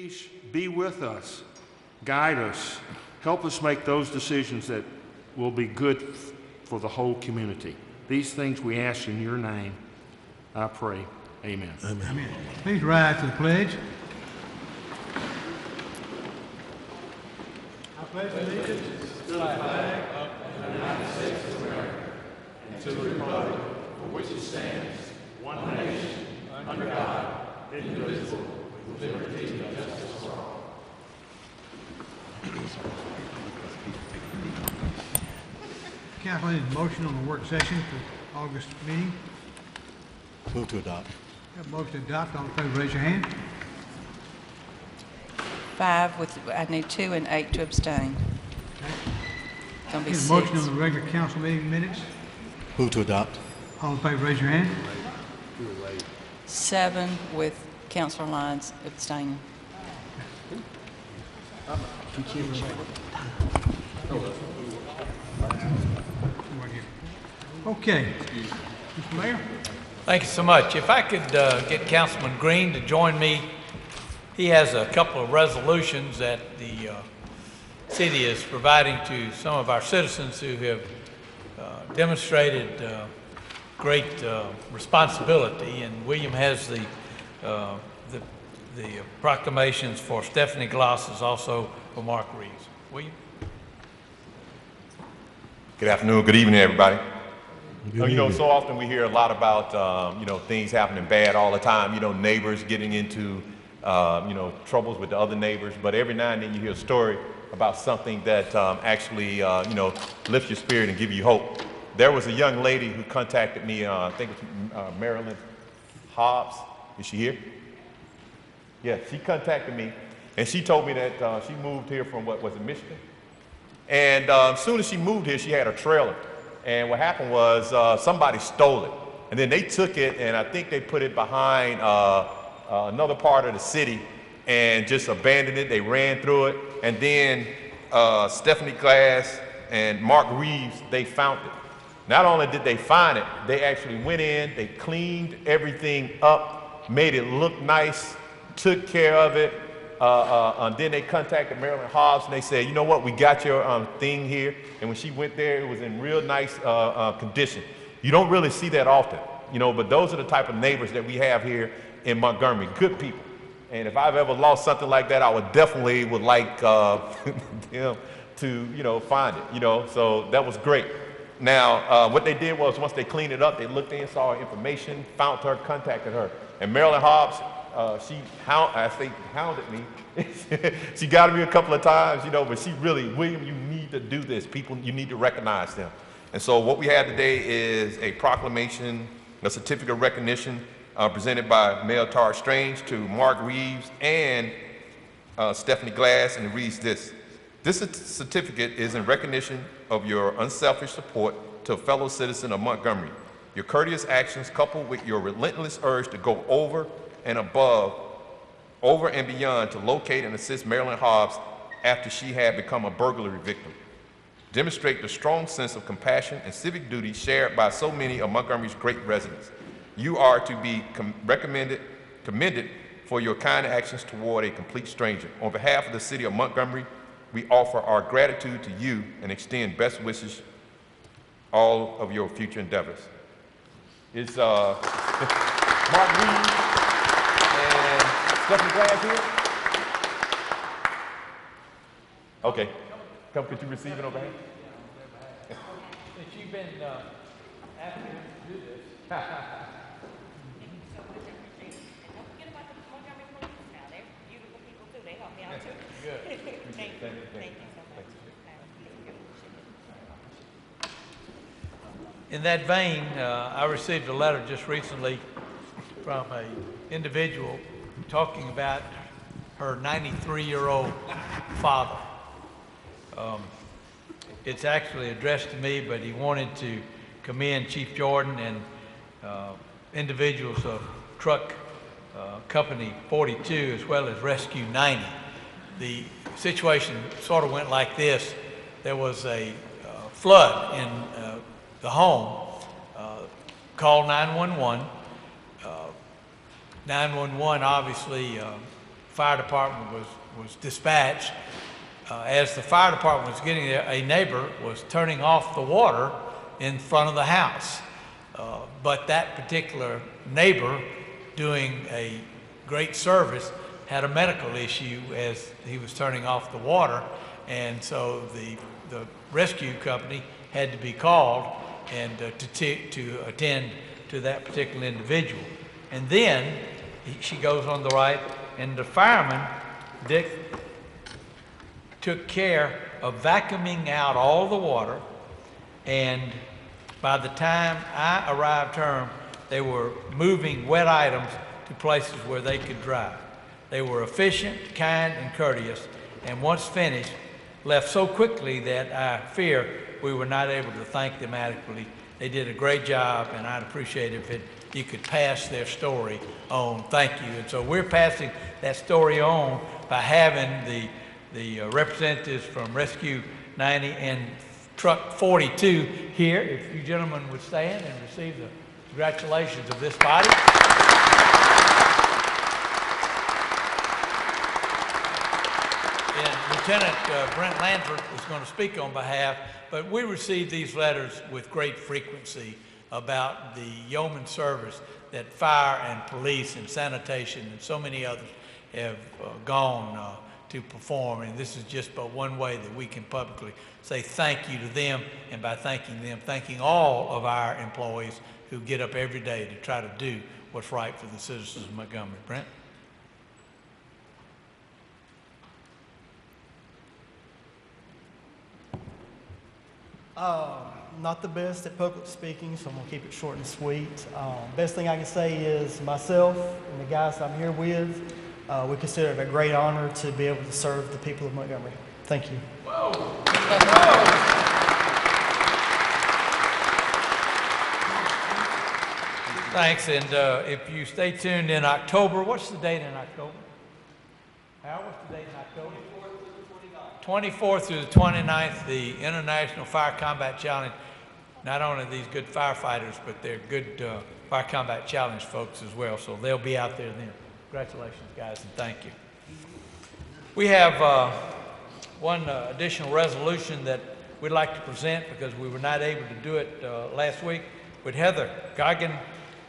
Please be with us, guide us, help us make those decisions that will be good for the whole community. These things we ask in your name, I pray. Amen. Amen. Amen. Please rise to the pledge. I pledge allegiance to the flag of the United States of America and to the republic for which it stands, one nation, under God, indivisible, with liberty and justice for all. Council, any motion on the work session for August meeting? Move to adopt. Got a motion to adopt. All in favor, raise your hand. 5 with, I need 2 and 8 to abstain. It's gonna be Need a 6. motion on the regular council meeting minutes. Move to adopt. All in favor, raise your hand. 7 with Councilor Lyons abstaining. Okay. Mr. Mayor? Thank you so much. If I could get Councilman Green to join me. He has a couple of resolutions that the city is providing to some of our citizens who have demonstrated great responsibility. And William has the proclamations for Stephanie Glosses, also for Mark Reeves. William? Good afternoon, good evening, everybody. You know, so often we hear a lot about, you know, things happening bad all the time, you know, neighbors getting into, you know, troubles with the other neighbors, but every now and then you hear a story about something that actually, you know, lifts your spirit and give you hope. There was a young lady who contacted me, I think it was Marilyn Hobbs. Is she here? Yeah, she contacted me, and she told me that she moved here from, what was it, Michigan? And as soon as she moved here, she had a trailer. And what happened was somebody stole it. And then they took it, and I think they put it behind another part of the city and just abandoned it. They ran through it. And then Stephanie Glass and Mark Reeves, they found it. Not only did they find it, they actually went in, they cleaned everything up, made it look nice, took care of it. And then they contacted Marilyn Hobbs, and they said, you know what, we got your thing here. And when she went there, it was in real nice condition. You don't really see that often, you know, but those are the type of neighbors that we have here in Montgomery, good people. And if I've ever lost something like that, I would definitely like them to, you know, find it, you know, so that was great. Now, what they did was once they cleaned it up, they looked in, saw her information, found her, contacted her. And Marilyn Hobbs, she hounded me. She got me a couple of times, you know, but she really, William, you need to do this. People, you need to recognize them. And so what we have today is a proclamation, a certificate of recognition presented by Mayor Tara Strange to Mark Reeves and Stephanie Glass, and it reads this. This certificate is in recognition of your unselfish support to a fellow citizen of Montgomery. Your courteous actions coupled with your relentless urge to go over and beyond to locate and assist Marilyn Hobbs after she had become a burglary victim. Demonstrate the strong sense of compassion and civic duty shared by so many of Montgomery's great residents. You are to be commended for your kind actions toward a complete stranger. On behalf of the city of Montgomery, we offer our gratitude to you and extend best wishes all of your future endeavors. It's Mark Reeves and Stephanie Glass here. Okay. Come, could you receive it over here? Since you've been asking him to do this. In that vein, I received a letter just recently from an individual talking about her 93-year-old father. It's actually addressed to me, but he wanted to commend Chief Jordan and individuals of Truck Company 42 as well as Rescue 90. The situation sort of went like this. There was a flood in the home. Called 911. 911 obviously fire department was dispatched. As the fire department was getting there, a neighbor was turning off the water in front of the house. But that particular neighbor, doing a great service, had a medical issue as he was turning off the water, and so the rescue company had to be called and to attend to that particular individual. And then she goes on the right, and the fireman, Dick, took care of vacuuming out all the water, and by the time I arrived home, they were moving wet items to places where they could dry. They were efficient, kind, and courteous, and once finished, left so quickly that I fear we were not able to thank them adequately. They did a great job, and I'd appreciate it if you could pass their story on. Thank you. And so we're passing that story on by having the representatives from Rescue 90 and Truck 42 here. If you gentlemen would stand and receive the congratulations of this body. And Lieutenant Brent Lanford is going to speak on behalf, but we receive these letters with great frequency about the yeoman service that fire and police and sanitation and so many others have gone to perform, and this is just but one way that we can publicly say thank you to them, and by thanking them, thanking all of our employees who get up every day to try to do what's right for the citizens of Montgomery. Brent? Not the best at public speaking, so I'm going to keep it short and sweet. Best thing I can say is myself and the guys I'm here with, we consider it a great honor to be able to serve the people of Montgomery. Thank you. Whoa. Thanks, and if you stay tuned in October, what's the date in October? Hal, what's the date in October? 24th through the 29th, the International Fire Combat Challenge. Not only are these good firefighters, but they're good Fire Combat Challenge folks as well, so they'll be out there then. Congratulations, guys, and thank you. We have one additional resolution that we'd like to present because we were not able to do it last week. Would Heather Goggin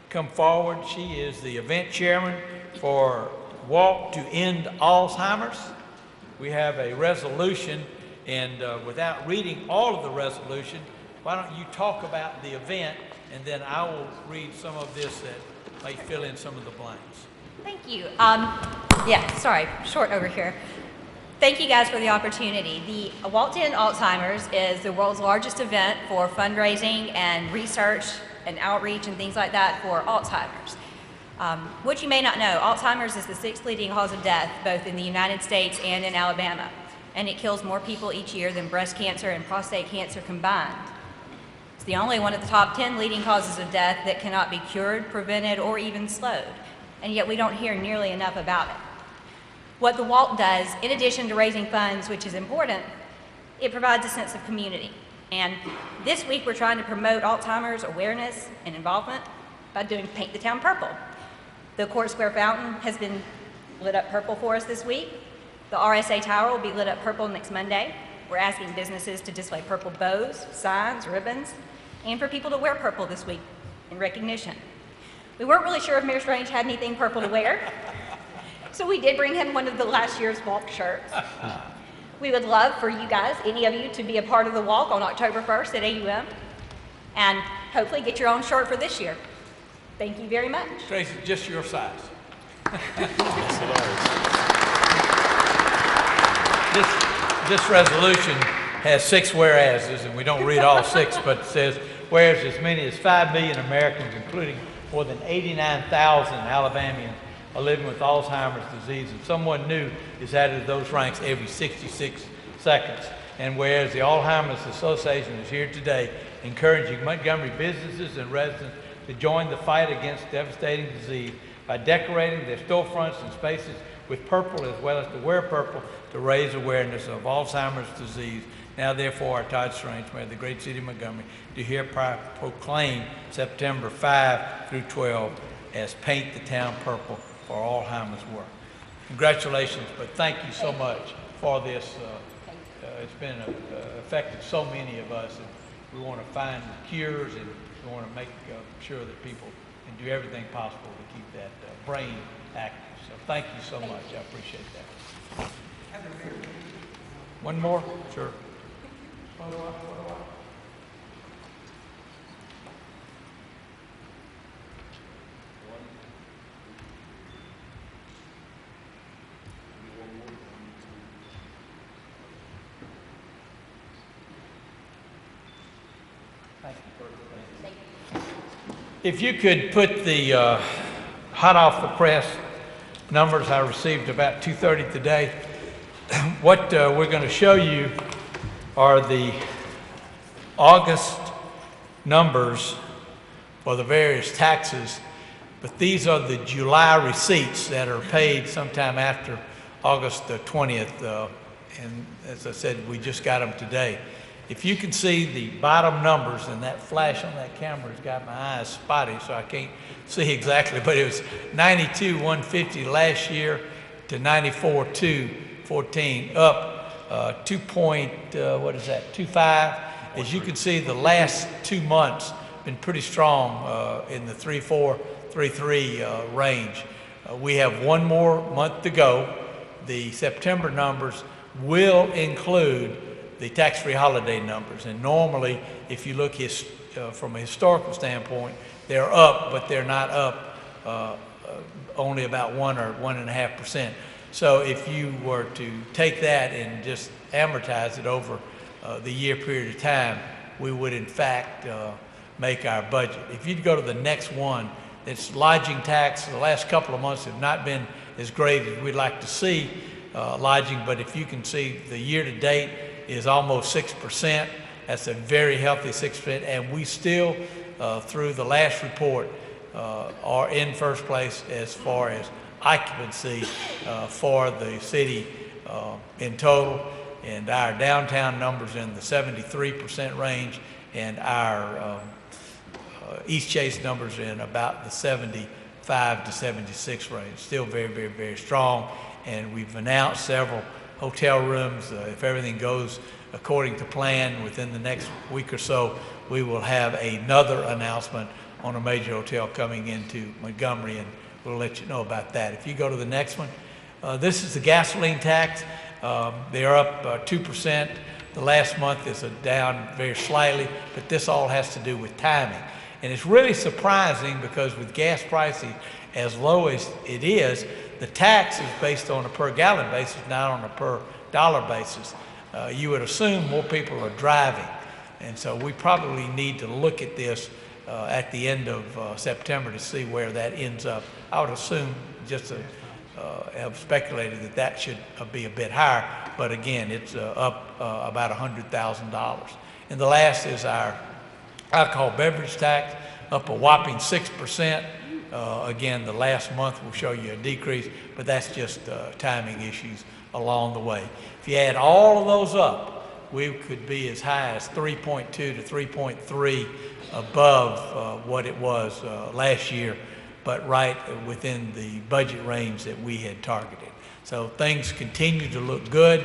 come forward? She is the event chairman for Walk to End Alzheimer's. We have a resolution, and without reading all of the resolution, why don't you talk about the event, and then I will read some of this that may fill in some of the blanks. Thank you. Yeah, sorry, short over here. Thank you guys for the opportunity. The Walk to End Alzheimer's is the world's largest event for fundraising and research and outreach and things like that for Alzheimer's. What you may not know, Alzheimer's is the 6th leading cause of death, both in the United States and in Alabama, and it kills more people each year than breast cancer and prostate cancer combined. It's the only one of the top 10 leading causes of death that cannot be cured, prevented, or even slowed, and yet we don't hear nearly enough about it. What the Walk does, in addition to raising funds, which is important, it provides a sense of community. And this week we're trying to promote Alzheimer's awareness and involvement by doing Paint the Town Purple. The Court Square Fountain has been lit up purple for us this week. The RSA Tower will be lit up purple next Monday. We're asking businesses to display purple bows, signs, ribbons, and for people to wear purple this week in recognition. We weren't really sure if Mayor Strange had anything purple to wear, so we did bring him one of the last year's Walk shirts. We would love for you guys, any of you, to be a part of the Walk on October 1st at AUM, and hopefully get your own shirt for this year. Thank you very much. Tracy, just your size. This resolution has 6 whereases, and we don't read all 6, but it says, whereas as many as 5 million Americans, including more than 89,000 Alabamians, are living with Alzheimer's disease, and someone new is added to those ranks every 66 seconds. And whereas the Alzheimer's Association is here today, encouraging Montgomery businesses and residents to join the fight against devastating disease by decorating their storefronts and spaces with purple, as well as to wear purple to raise awareness of Alzheimer's disease. Now therefore, Todd Strange, Mayor of the great city of Montgomery, do hereby proclaim September 5 through 12 as Paint the Town Purple for Alzheimer's work. congratulations, but thank you so much for this. It's been affected so many of us, and we want to find cures, and we want to make sure that people can do everything possible to keep that brain active. So thank you so much. I appreciate that. One more? Sure. If you could put the hot off the press numbers I received about 2:30 today, what we're going to show you are the August numbers for the various taxes, but these are the July receipts that are paid sometime after August the 20th, and as I said, we just got them today. If you can see the bottom numbers, and that flash on that camera has got my eyes spotty, so I can't see exactly, but it was 92,150 last year to 94,214, up 2.25. As you can see, the last 2 months been pretty strong in the 3.4, 3.3 range. We have one more month to go. The September numbers will include the tax-free holiday numbers, and normally, if you look from a historical standpoint, they're up, but they're not up only about 1 or 1.5%. So if you were to take that and just amortize it over the year period of time, we would in fact make our budget. If you'd go to the next one, it's lodging tax. The last couple of months have not been as great as we'd like to see lodging, but if you can see the year to date is almost 6%. That's a very healthy 6%, and we still, through the last report, are in first place as far as occupancy for the city in total, and our downtown numbers in the 73% range, and our East Chase numbers in about the 75 to 76 range. Still very, very, very strong, and we've announced several hotel rooms. If everything goes according to plan, within the next week or so, we will have another announcement on a major hotel coming into Montgomery, and we'll let you know about that. If you go to the next one, this is the gasoline tax. They are up 2%. The last month is down very slightly, but this all has to do with timing. And it's really surprising because with gas pricing as low as it is, the tax is based on a per gallon basis, not on a per dollar basis. You would assume more people are driving. And so we probably need to look at this at the end of September to see where that ends up. I would assume, just to have speculated, that that should be a bit higher. But again, it's up about $100,000. And the last is our alcohol beverage tax, up a whopping 6%. Again, the last month will show you a decrease, but that's just timing issues along the way. If you add all of those up, we could be as high as 3.2 to 3.3 above what it was last year, but right within the budget range that we had targeted. So things continue to look good.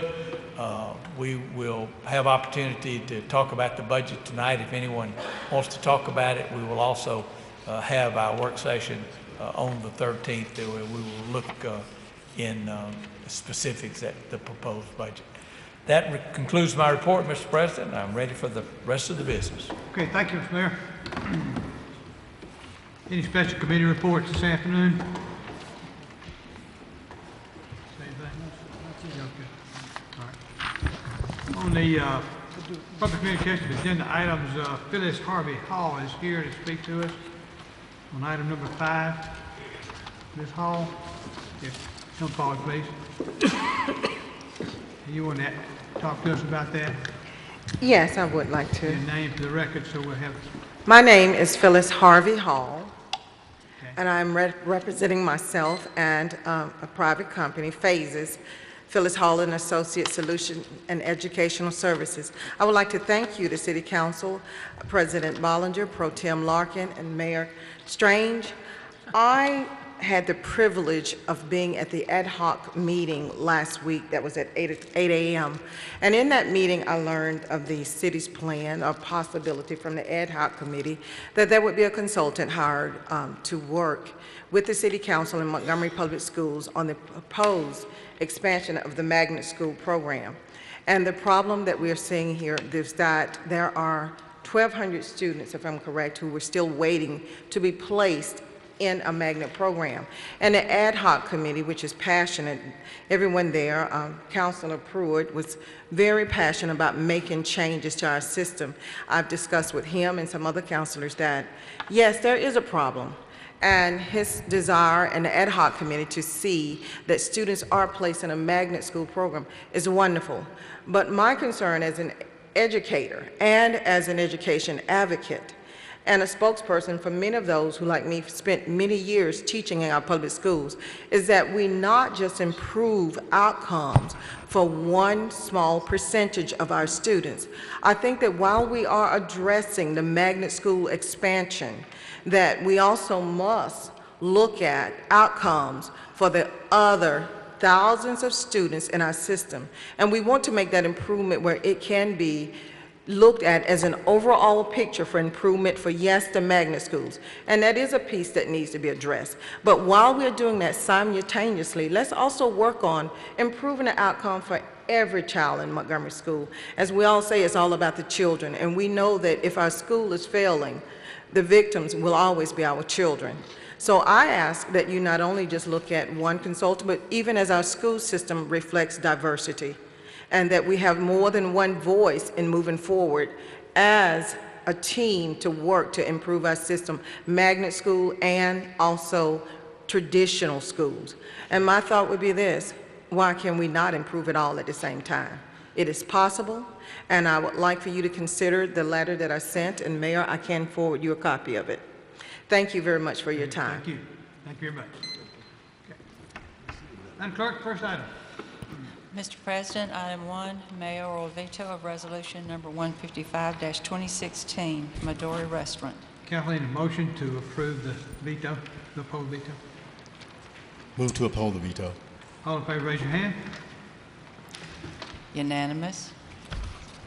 We will have opportunity to talk about the budget tonight. If anyone wants to talk about it, we will also have our work session on the 13th where we will look in specifics at the proposed budget. That concludes my report, Mr. President. I'm ready for the rest of the business. Okay, thank you, Mr. Mayor. Any special committee reports this afternoon? On the public communications agenda items, Phyllis Harvey Hall is here to speak to us on item number 5. Ms. Hall, if come forward, please. You want to talk to us about that? Yes, I would like to. Your name for the record, so we'll have. My name is Phyllis Harvey Hall, Okay. and I'm representing myself and a private company, Phases, Phyllis Hall and Associate Solution and Educational Services. I would like to thank you, the City Council, President Bollinger, Pro Tem Larkin, and Mayor Strange. I had the privilege of being at the ad hoc meeting last week that was at 8 a.m. And in that meeting, I learned of the city's plan or possibility from the ad hoc committee that there would be a consultant hired to work with the City Council and Montgomery Public Schools on the proposed expansion of the magnet school program. And the problem that we are seeing here is that there are 1,200 students, if I'm correct, who were still waiting to be placed in a magnet program. And the ad hoc committee, which is passionate, everyone there, Councilor Pruitt was very passionate about making changes to our system. I've discussed with him and some other councilors that, yes, there is a problem. And his desire and the ad hoc committee to see that students are placed in a magnet school program is wonderful. But my concern as an educator and as an education advocate and a spokesperson for many of those who, like me, spent many years teaching in our public schools, is that we not just improve outcomes for one small percentage of our students. I think that while we are addressing the magnet school expansion, that we also must look at outcomes for the other thousands of students in our system. And we want to make that improvement where it can be looked at as an overall picture for improvement for, yes, the magnet schools. And that is a piece that needs to be addressed. But while we're doing that simultaneously, let's also work on improving the outcome for every child in Montgomery School. As we all say, it's all about the children. And we know that if our school is failing, the victims will always be our children. So I ask that you not only just look at one consultant, but even as our school system reflects diversity, and that we have more than one voice in moving forward as a team to work to improve our system, magnet school and also traditional schools. And my thought would be this: why can we not improve it all at the same time? It is possible, and I would like for you to consider the letter that I sent, and Mayor, I can forward you a copy of it. Thank you very much for your time. Thank you. Thank you very much. Okay. Madam Clerk, first item. Mr. President, item 1, mayoral veto of resolution number 155-2016, Midori Restaurant. Kathleen, a motion to approve the veto, the opposed veto. Move to uphold the veto. All in favor, raise your hand. Unanimous.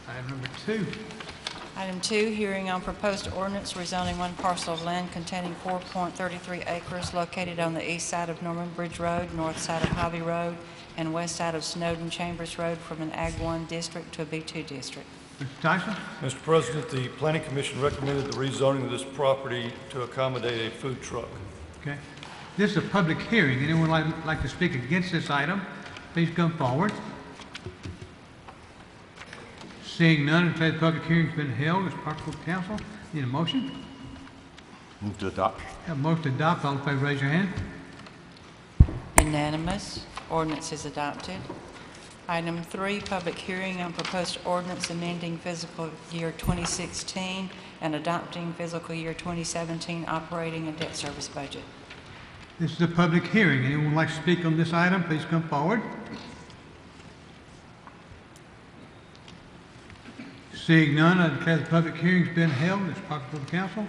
Item number 2. Item 2, hearing on proposed ordinance rezoning one parcel of land containing 4.33 acres located on the east side of Norman Bridge Road, north side of Hobby Road, and west side of Snowden Chambers Road from an Ag 1 district to a B2 district. Mr. Tyson? Mr. President, the Planning Commission recommended the rezoning of this property to accommodate a food truck. Okay. This is a public hearing. Anyone like to speak against this item, please come forward. Seeing none, I declare the public hearing's been held. It's proper for council. Need a motion? Move to adopt. Have a motion to adopt. All in favor, raise your hand. Unanimous. Ordinance is adopted. Item 3, public hearing on proposed ordinance amending fiscal year 2016 and adopting fiscal year 2017 operating and debt service budget. This is a public hearing. Anyone like to speak on this item, please come forward. Seeing none, I declare the public hearing's been held. It's proper for the council.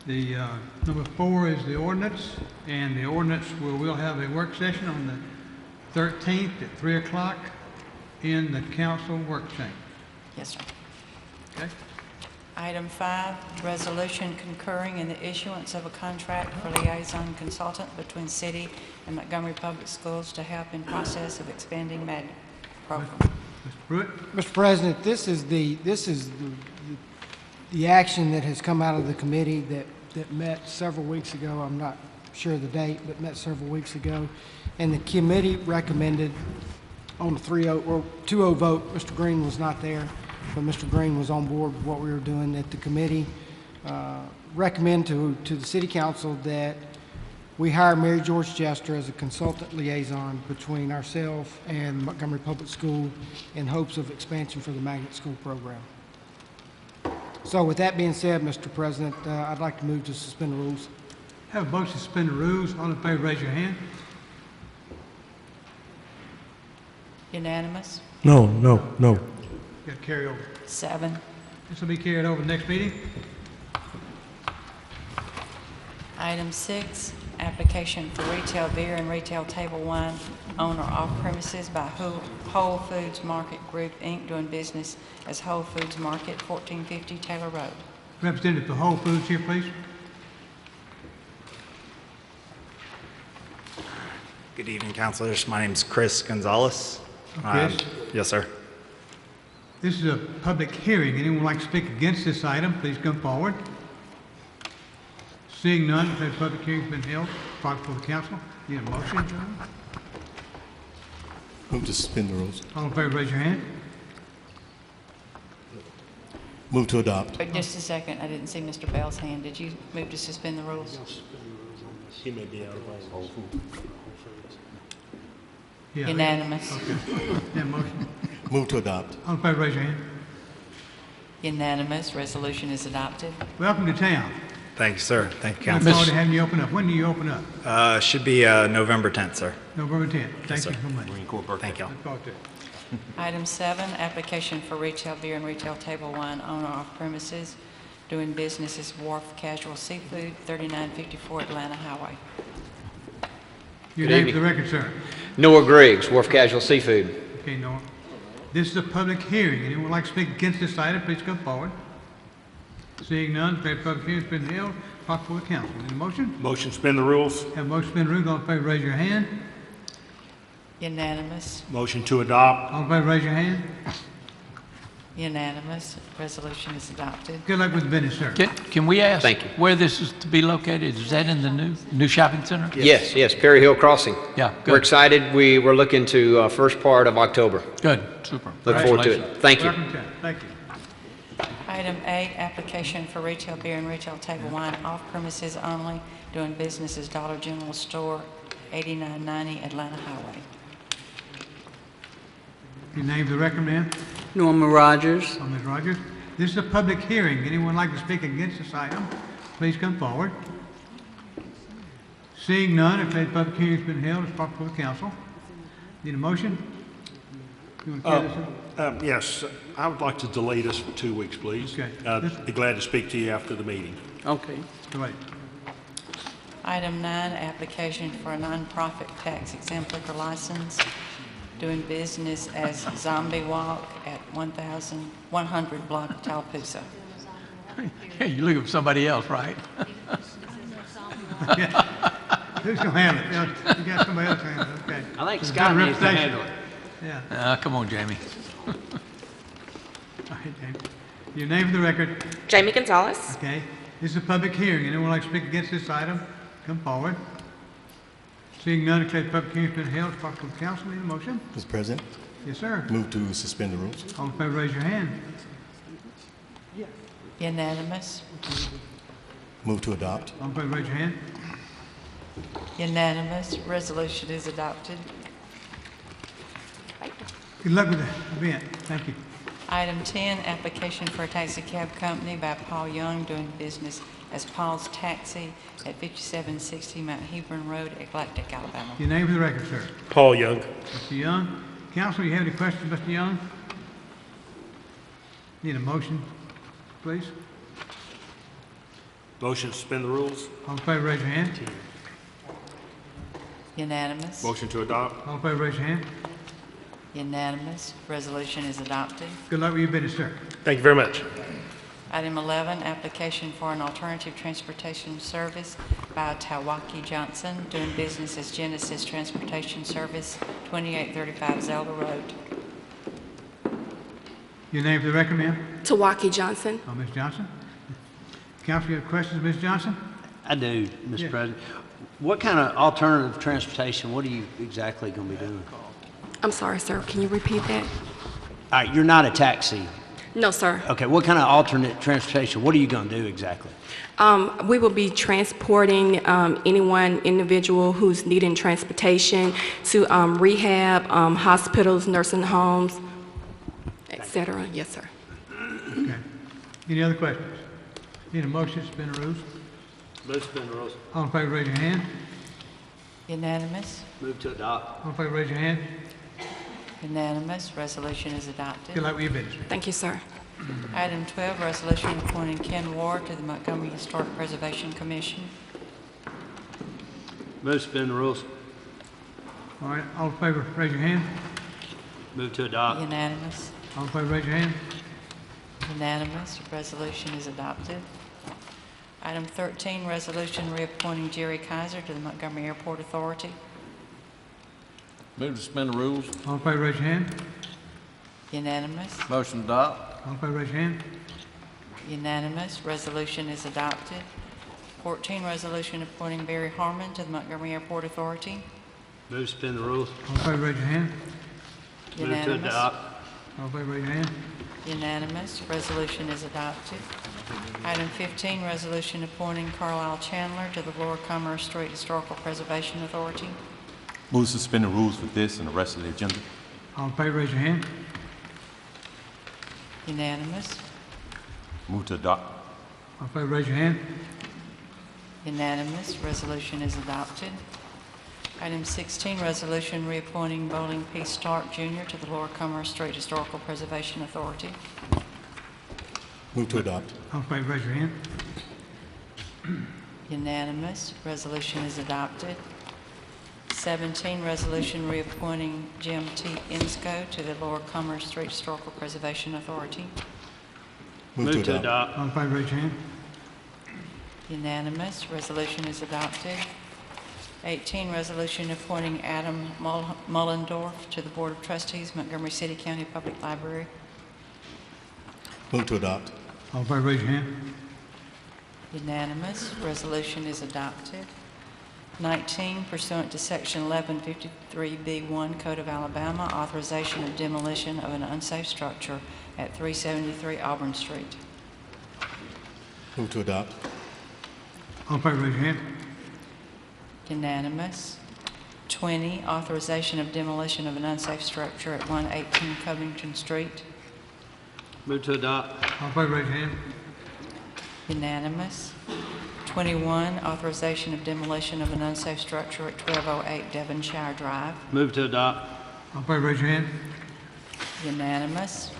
The number 4 is the ordinance, and the ordinance we'll have a work session on the 13th at 3 o'clock in the council work chamber. Yes, sir. Okay. Item 5, resolution concurring in the issuance of a contract for liaison consultant between city and Montgomery Public Schools to help in process of expanding magnet program. Mr. Pruitt? Mr. President, this is the action that has come out of the committee that met several weeks ago. I'm not sure of the date, but met several weeks ago. And the committee recommended on a 3-0 or 2-0 vote. Mr. Green was not there, but Mr. Green was on board with what we were doing, that the committee recommend to the City Council that we hire Mary George Jester as a consultant liaison between ourselves and Montgomery Public School in hopes of expansion for the magnet school program. So with that being said, Mr. President, I'd like to move to suspend the rules. Have a motion to suspend the rules. All in favor, raise your hand. Unanimous. No. Got to carry over. 7. This will be carried over next meeting. Item 6, application for retail beer and retail table wine on or off premises by Whole Foods Market Group, Inc., doing business as Whole Foods Market, 1450 Taylor Road. Representative for Whole Foods here, please. Good evening, councilors. My name is Chris Gonzalez. Chris? Yes, sir. This is a public hearing. Anyone would like to speak against this item, please come forward. Seeing none, declare the public hearing's been held. Brought before the council. Need a motion, John? Move to suspend the rules. All in favor, raise your hand. Move to adopt. Wait just a second, I didn't see Mr. Bell's hand. Did you move to suspend the rules? He may be out of order. Yeah. Unanimous. Okay. Yeah, motion. Move to adopt. All in favor, raise your hand. Unanimous, resolution is adopted. Welcome to town. Thank you, sir. Thank you, Look council. forward to having you open up. When do you open up? Should be November 10th, sir. November 10th. Thank sir. you so much. Green Corps birthday. Thank y'all. Look forward to it. Item 7, application for retail beer and retail table wine on or off premises, doing business as Wharf Casual Seafood, 3954 Atlanta Highway. Your Good name for evening. the record, sir. Noah Griggs, Wharf Casual Seafood. Okay, Noah. This is a public hearing. Anyone would like to speak against this item, please come forward. Seeing none, declare the public hearing's been held. Brought before the council. Need a motion? Motion to suspend the rules. Have a motion to suspend the rules. All in favor, raise your hand. Unanimous, Motion to adopt. All in favor, raise your hand. unanimous, resolution is adopted. Good luck with the business, sir. Can we ask Thank you. where this is to be located? Is that in the new shopping center? Yes, Perry Hill Crossing. Yeah, We're good, excited. We're looking to first part of October. good, super. Look forward to Congratulations. it. Thank you. Welcome to town. Thank you. Item 8, application for retail beer and retail table wine off premises only, doing business as Dollar General Store, 8990 Atlanta Highway. Your name for the record, ma'am. Norma Rogers. Oh, Ms. Rogers. This is a public hearing. Anyone like to speak against this item, please come forward. Seeing none, declare the public hearing's been held. It's brought before the council. Need a motion? You want to carry this up? Yes, I would like to delay this for 2 weeks, please. Okay. Be glad to speak to you after the meeting. Okay. Go ahead. Item 9, application for a nonprofit tax exempt liquor license, doing business as Zombie Walk at 1100 block of Tallapoosa. Hey, you're looking for somebody else, right? Who's going to handle it? You got somebody else to handle it, okay. I think It's Scott got a needs to reputation. handle it. Yeah. Come on, Jamie. All right, Jamie. Your name for the record. Jamie Gonzalez. Okay. This is a public hearing. Anyone like to speak against this item, come forward. Seeing none, declare the public hearing's been held. Brought to the council. Need a motion? Mr. President, Yes, sir. move to suspend the rules. All in favor, raise your hand. Unanimous, Move to adopt. All in favor, raise your hand. unanimous, resolution is adopted. Good luck with the event. Thank you. Item 10, application for a taxi cab company by Paul Young, doing business as Paul's Taxi at 5760 Mount Hebron Road, Eclectic, Alabama. Your name for the record, sir. Paul Young. Mr. Young. Council, you have any questions, Mr. Young? Need a motion, please? Motion to suspend the rules. All in favor, raise your hand. Unanimous, Motion to adopt. All in favor, raise your hand. unanimous, resolution is adopted. Good luck with your business, sir. Thank you very much. Item 11, application for an alternative transportation service by Tawaki Johnson, doing business as Genesis Transportation Service, 2835 Zelda Road. Your name for the record, ma'am? Tawaki Johnson. Oh, Ms. Johnson. Council, you have questions, Ms. Johnson? I do, Mr. Yeah. President. What kind of alternative transportation, what are you exactly going to be doing? I'm sorry, sir. Can you repeat that? All right, you're not a taxi. No, sir. Okay, what kind of alternate transportation, what are you going to do exactly? We will be transporting individual who's needing transportation to rehab, hospitals, nursing homes, etc. Yes, sir. Okay. Any other questions? Need a motion to suspend the rules? Move to suspend the rules. All in favor, raise your hand. Unanimous, Move to adopt. All in favor, raise your hand. unanimous, resolution is adopted. Good luck with your business. Thank you, sir. Item 12, resolution appointing Ken Ward to the Montgomery Historic Preservation Commission. Move to suspend the rules. All right, all in favor, raise your hand. Move to adopt. Unanimous. All in favor, raise your hand. Unanimous. Resolution is adopted. Item 13, resolution reappointing Jerry Kaiser to the Montgomery Airport Authority. Move to suspend the rules. All in favor, raise your hand. Unanimous. Motion to adopt. All in favor, raise your hand. Unanimous. Resolution is adopted. 14, resolution appointing Barry Harmon to the Montgomery Airport Authority. Move to suspend the rules. All in favor, raise your hand. Move to Unanimous. adopt. All in favor, raise your hand. Unanimous. Resolution is adopted. Item 15, resolution appointing Carlisle Chandler to the Lower Commerce Street Historical Preservation Authority. Move to suspend the rules for this and the rest of the agenda. All in favor, raise your hand. Unanimous. Move to adopt. All in favor, raise your hand. Unanimous. Resolution is adopted. Item 16, resolution reappointing Bowling P. Stark Jr. to the Lower Commerce Street Historical Preservation Authority. Move to adopt. All in favor, raise your hand. Unanimous. Resolution is adopted. 17, resolution reappointing Jim T. Insco to the Lower Commerce Street Historical Preservation Authority. Move to adopt. All in favor, raise your hand. Unanimous. Resolution is adopted. 18, resolution appointing Adam Mullendorf to the Board of Trustees, Montgomery City County Public Library. Move to adopt. All in favor, raise your hand. Unanimous. Resolution is adopted. 19, pursuant to Section 1153B1 Code of Alabama, authorization of demolition of an unsafe structure at 373 Auburn Street. Move to adopt. All in favor, raise your hand. Unanimous. 20, authorization of demolition of an unsafe structure at 118 Covington Street. Move to adopt. All in favor, raise your hand. Unanimous. 21, authorization of demolition of an unsafe structure at 1208 Devonshire Drive. Move to adopt. All in favor, raise your hand. Unanimous.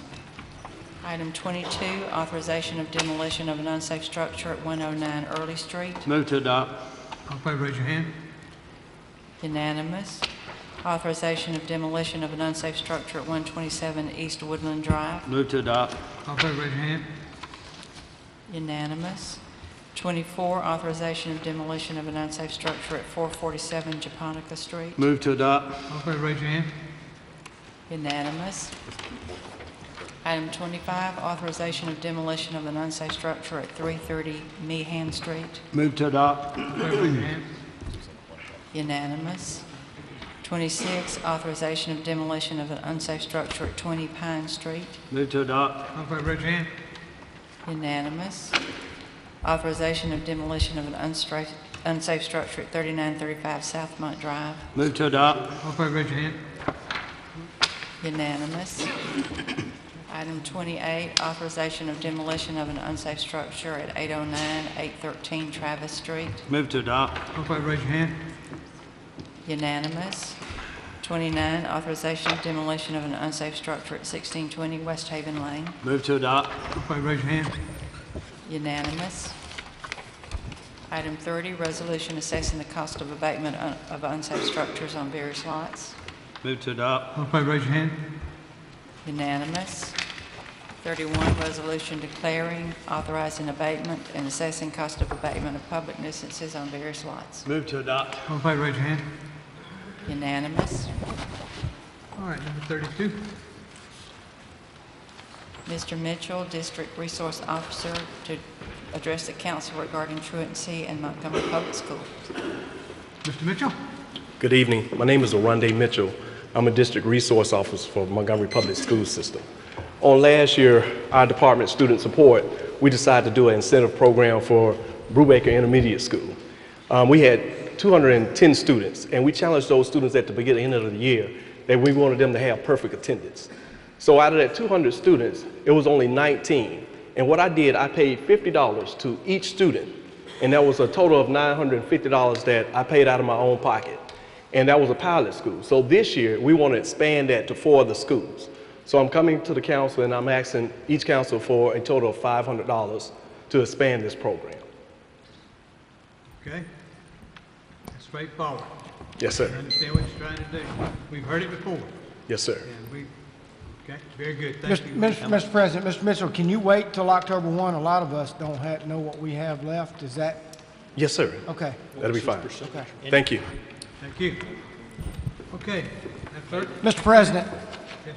Item 22, authorization of demolition of an unsafe structure at 109 Early Street. Move to adopt. All in favor, raise your hand. Unanimous. Authorization of demolition of an unsafe structure at 127 East Woodland Drive. Move to adopt. All in favor, raise your hand. Unanimous. 24, authorization of demolition of an unsafe structure at 447 Japonica Street. Move to adopt. All in favor, raise your hand. Unanimous. Item 25, authorization of demolition of an unsafe structure at 330 Meehan Street. Move to adopt. All in favor, raise your hand. Unanimous. 26, authorization of demolition of an unsafe structure at 20 Pine Street. Move to adopt. All in favor, raise your hand. Unanimous. Authorization of demolition of an unsafe structure at 3935 Southmont Drive. Move to adopt. All in favor, raise your hand. Unanimous. Item 28, authorization of demolition of an unsafe structure at 809, 813 Travis Street. Move to adopt. All in favor, raise your hand. Unanimous. 29, authorization of demolition of an unsafe structure at 1620 West Haven Lane. Move to adopt. All in favor, raise your hand. Unanimous. Item 30, resolution assessing the cost of abatement of unsafe structures on various lots. Move to adopt. All in favor, raise your hand. Unanimous. 31, resolution declaring, authorizing abatement, and assessing cost of abatement of public nuisances on various lots. Move to adopt. All in favor, raise your hand. Unanimous. All right, number 32. Mr. Mitchell, District Resource Officer, to address the council regarding truancy in Montgomery Public Schools. Mr. Mitchell. Good evening. My name is Aronde Mitchell. I'm a District Resource Officer for Montgomery Public School System. On last year, our Department of Student Support, we decided to do an incentive program for Brubaker Intermediate School. We had 210 students, and we challenged those students at the beginning of the year that we wanted them to have perfect attendance. So out of that 200 students, it was only 19. And what I did, I paid $50 to each student, and that was a total of $950 that I paid out of my own pocket. And that was a pilot school. So this year, we want to expand that to 4 other schools. So I'm coming to the council and I'm asking each council for a total of $500 to expand this program. Okay. Yes, sir. straightforward. Yes, sir. I understand what you're trying to do. We've heard it before, Yes, sir. and okay, very good, thank you. Mr. President, Mr. Mitchell, can you wait till October 1? A lot of us don't know what we have left. Is that, Yes, sir. okay? That'll be fine. Okay. Thank you. Thank you. Okay, Madam Clerk? Mr. President, Yes.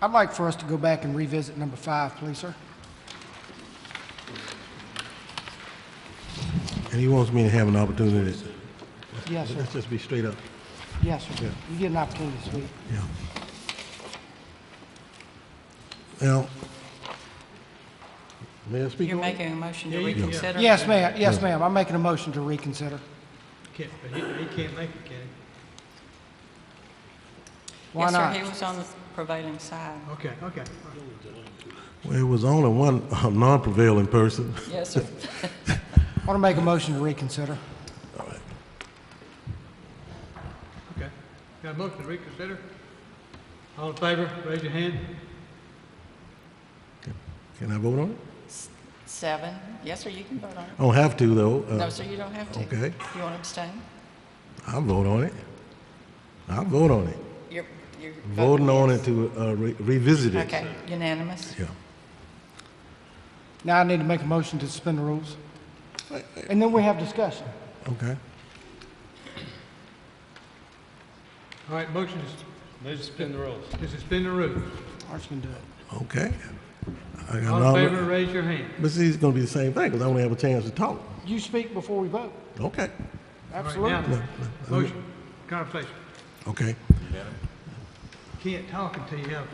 I'd like for us to go back and revisit number 5, please, sir. And he wants me to have an opportunity. Yes, sir. Let's just be straight up. Yes, sir. Yeah. You get an opportunity to speak. Yeah. Now, may I speak? You're on it? making a motion to Yeah, you can. reconsider? Yes, ma'am. Yes, ma'am. I'm making a motion to reconsider. Can't, but he can't make it, can he? Why Yes, sir, not? he was on the prevailing side. Okay, okay. Well, it was only one non-prevailing person. Yes, sir. I want to make a motion to reconsider. Okay. Got a motion to reconsider? All in favor, raise your hand. Can I vote on it? 7. Yes, sir, you can vote on it. I don't have to, though. No, sir, you don't have to. Okay. You want to abstain? I'll vote on it. I'll vote on it. You're Voting on yes. it to revisit it. Okay, unanimous? Yeah. Now I need to make a motion to suspend the rules. And then we have discussion. Okay. All right, motion to suspend the rules. To suspend the rules. Arch can do it. Okay. I got All in no- favor, raise your hand. But see, it's going to be the same thing because I only have a chance to talk. You speak before we vote. Okay. Absolutely. All right, now, motion, conversation. Okay. Can't talk until you have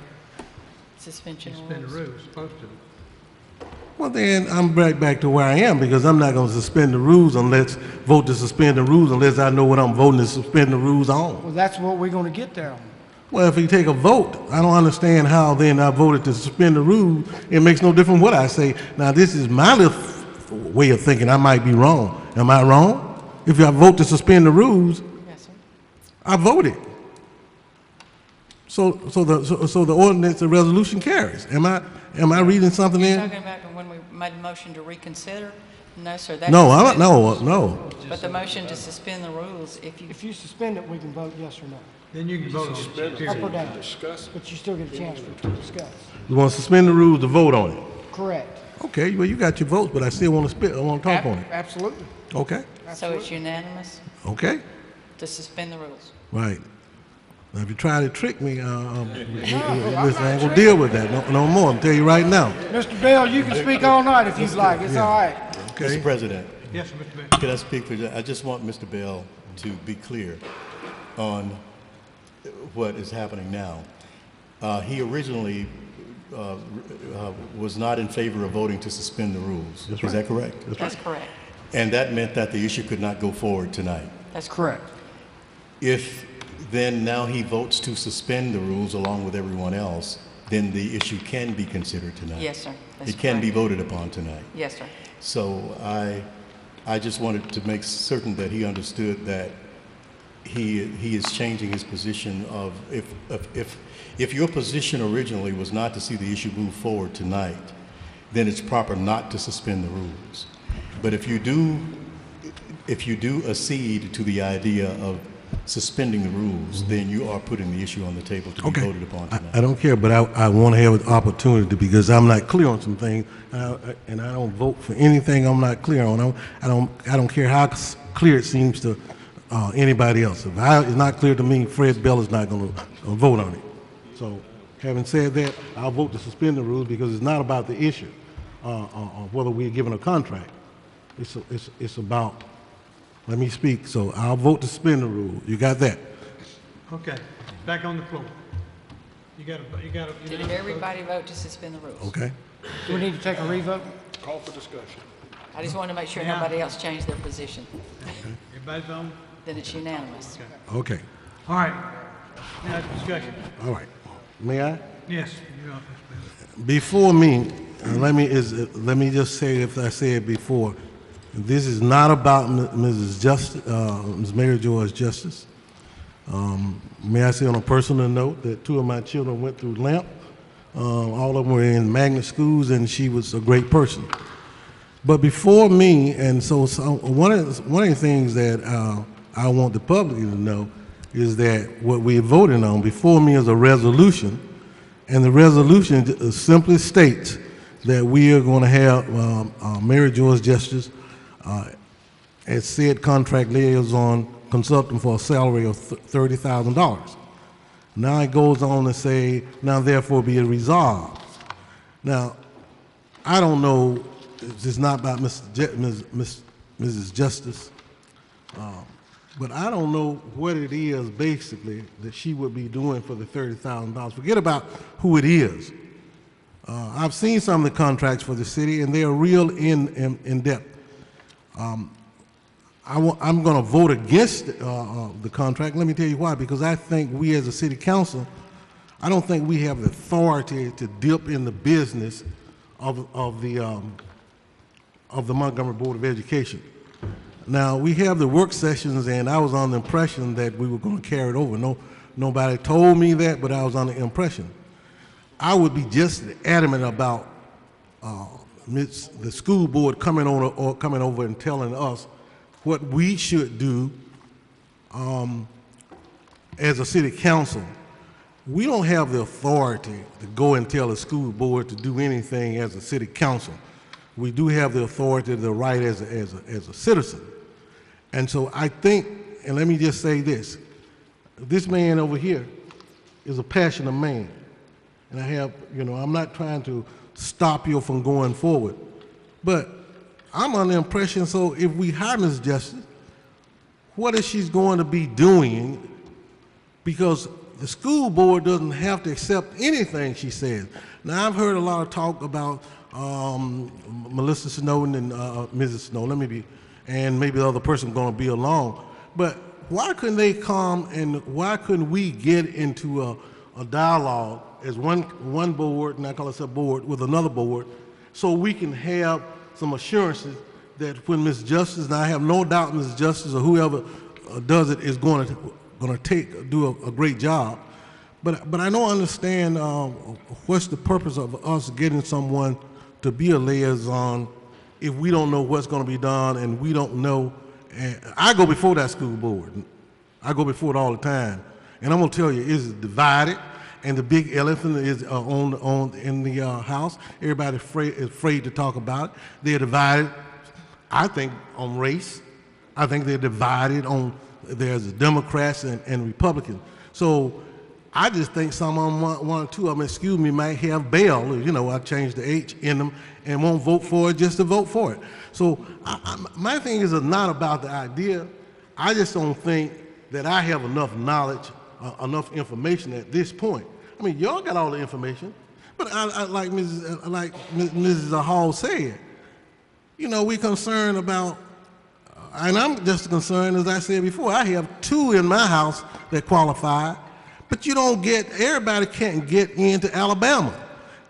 Suspension suspend the rules. rules, supposed to. Well, then I'm right back to where I am because I'm not going to suspend the rules unless vote to suspend the rules unless I know what I'm voting to suspend the rules on. Well, that's what we're going to get there on. Well, if you take a vote, I don't understand how then I voted to suspend the rules. It makes no difference what I say. Now, this is my little way of thinking. I might be wrong. Am I wrong? If I vote to suspend the rules, Yes, sir. I voted. So the ordinance, the resolution carries. Am I reading something You're in? talking about when we made a motion to reconsider? No, sir. that No, is- I don't. No. But the motion to suspend the rules, If you suspend it, we can vote yes or no. Then you can vote on it. Up or period. down. But you still get a chance to discuss. You want to suspend the rules to vote on it? Correct. Okay. Well, you got your votes, but I still want to spit. I want to talk on it. Absolutely. Okay. so it's unanimous Okay. to suspend the rules. Right. Now, if you try to trick me, listen, I ain't gonna deal with that no more. I'm telling you right now. Mr. Bell, you can speak all night if you'd like. It's all right. Okay. Mr. President, Yes, Mr. Mayor. can I speak for, I just want Mr. Bell to be clear on what is happening now. He originally was not in favor of voting to suspend the rules. Is that correct? That's correct. And that meant that the issue could not go forward tonight. That's Correct. If then now he votes to suspend the rules along with everyone else, then the issue can be considered tonight. Yes, sir. That's It can be correct. voted upon tonight. Yes, sir. So I just wanted to make certain that he understood that he is changing his position of if your position originally was not to see the issue move forward tonight, then it's proper not to suspend the rules. But if you do accede to the idea of suspending the rules, then you are putting the issue on the table to be Okay. voted upon tonight. I don't care, but I want to have an opportunity because I'm not clear on some things, and I don't vote for anything I'm not clear on. I don't care how clear it seems to anybody else. If it's not clear to me, Fred Bell is not going to vote on it. So, having said that, I'll vote to suspend the rules because it's not about the issue of whether we're given a contract. It's about. Let me speak. So I'll vote to suspend the rule. You got that? Okay, back on the floor. You got Did everybody vote to suspend the rules? Okay. Do we need to take a revote? Call for discussion. I just wanted to make sure Yeah. nobody else changed their position. Everybody's on? Then it's unanimous. Okay. All right, now discussion. All right. May I? Yes, you're on, Mr. Bell. Before me, let me just say, if I said before, this is not about Ms. Mary Joyce Justice. May I say on a personal note that 2 of my children went through LAMP. All of them were in magnet schools, and she was a great person. But before me, and so one of the things that I want the public to know is that what we're voting on before me is a resolution, and the resolution simply states that we are going to have Mary George Justice as said contract liaison consultant for a salary of $30,000. Now it goes on to say, now therefore be it resolved. Now, I don't know, it's not about Mrs. Justice, but I don't know what it is basically that she would be doing for the $30,000. Forget about who it is. I've seen some of the contracts for the city, and they are real in depth. I'm going to vote against the contract. Let me tell you why. Because I think we as a city council, I don't think we have the authority to dip in the business of the Montgomery Board of Education. Now, we have the work sessions, and I was on the impression that we were going to carry it over. Nobody told me that, but I was on the impression. I would be just adamant about the school board coming over and telling us what we should do as a city council. We don't have the authority to go and tell a school board to do anything as a city council. We do have the authority, the right as a citizen. And so I think, and let me just say this man over here is a passionate man. And I have, I'm not trying to stop you from going forward, but I'm under the impression, so if we hire Ms. Justice, what is she going to be doing? Because the school board doesn't have to accept anything she says. Now, I've heard a lot of talk about Melissa Snowden and Mrs. Snow, and maybe the other person going to be along. But why couldn't they come and why couldn't we get into a dialogue as one board, and I call it a board, with another board, so we can have some assurances that when Ms. Justice, and I have no doubt Ms. Justice or whoever does it is going to do a great job. But I don't understand what's the purpose of us getting someone to be a liaison if we don't know what's going to be done and we don't know. And I go before that school board. I go before it all the time. And I'm going to tell you, it's divided, and the big elephant is in the house. Everybody is afraid to talk about it. They're divided, I think, on race. I think they're divided on, there's Democrats and Republicans. So I just think some of them, one or two of them, might have bail. I changed the H in them and won't vote for it just to vote for it. So my thing is not about the idea. I just don't think that I have enough knowledge, enough information at this point. I mean, y'all got all the information, but like Mrs. Hall said, we're concerned about, and I'm just concerned, as I said before, I have 2 in my house that qualify, but everybody can't get into Alabama.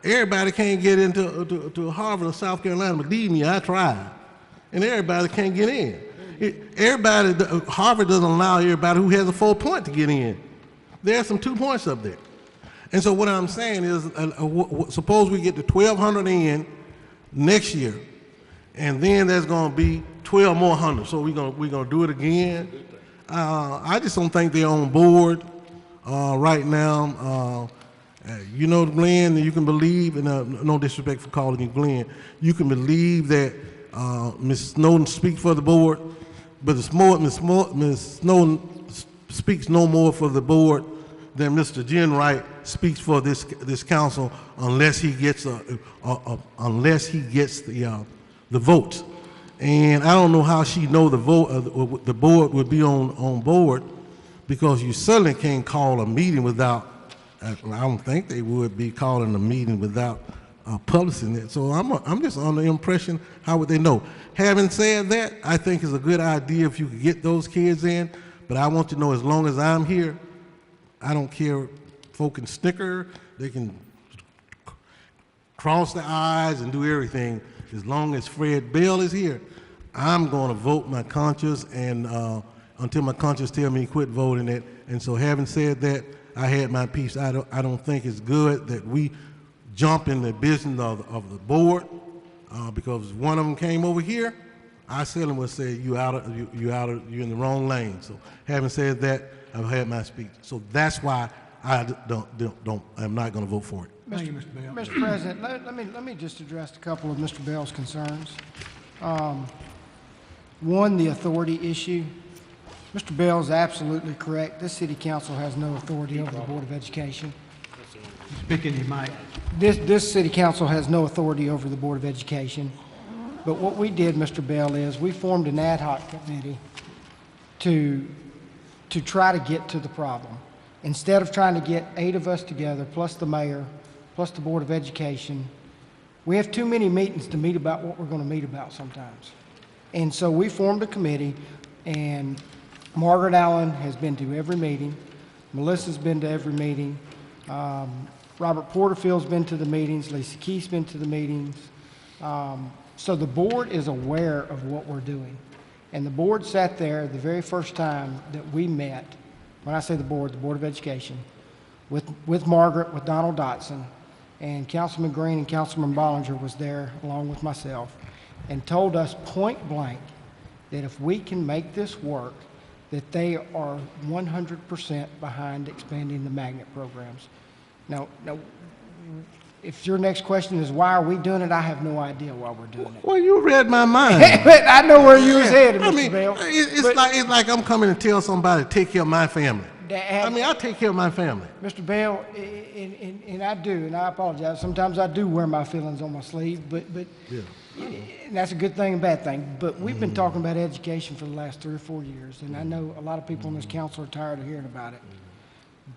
Everybody can't get into Harvard or South Carolina. Believe me, I tried, and everybody can't get in. Harvard doesn't allow everybody who has a 4 point to get in. There's some 2 points up there. And so what I'm saying is, suppose we get to 1,200 in next year, and then there's going to be 12 more hundred. So we're going to do it again. I just don't think they're on board right now. Glenn, you can believe, and no disrespect for calling you Glenn, you can believe that Ms. Snowden speaks for the board, but Ms. Snowden speaks no more for the board than Mr. Jenwright speaks for this council, unless he gets the votes. And I don't know how she know the board would be on board, because you certainly can't call a meeting without. I don't think they would be calling a meeting without publishing it. So I'm just on the impression, how would they know? Having said that, I think it's a good idea if you could get those kids in, but I want to know, as long as I'm here, I don't care. Folk can snicker, they can cross their eyes and do everything. As long as Fred Bell is here, I'm going to vote my conscience, and until my conscience tell me to quit voting it. And so, having said that, I had my piece. I don't think it's good that we jump in the business of the board. because if one of them came over here, I seldom would say you in the wrong lane. So having said that, I've had my speech. So that's why I'm not going to vote for it. Thank you, Mr. Bell. Mr. President, let me just address a couple of Mr. Bell's concerns. One, the authority issue. Mr. Bell is absolutely correct. This city council has no authority over the Board of Education. Speaking your mic. This city council has no authority over the Board of Education. But what we did, Mr. Bell, is we formed an ad hoc committee to try to get to the problem. Instead of trying to get 8 of us together, plus the mayor, plus the Board of Education, we have too many meetings to meet about what we're going to meet about sometimes. And so we formed a committee, and Margaret Allen has been to every meeting. Melissa's been to every meeting. Robert Porterfield's been to the meetings. Lisa Keith's been to the meetings. So the board is aware of what we're doing. And the board sat there the very first time that we met, when I say the Board of Education, with Margaret, with Donald Dotson, and Councilman Green and Councilman Bollinger was there along with myself, and told us point blank that if we can make this work, that they are 100% behind expanding the magnet programs. Now, if your next question is why are we doing it, I have no idea why we're doing it. Well, you read my mind. I know where you was headed, Mr. Bell. It's like I'm coming to tell somebody to take care of my family. I take care of my family. Mr. Bell, and I do, and I apologize. Sometimes I do wear my feelings on my sleeve, but yeah. And that's a good thing and bad thing. But we've been talking about education for the last 3 or 4 years, and I know a lot of people on this council are tired of hearing about it.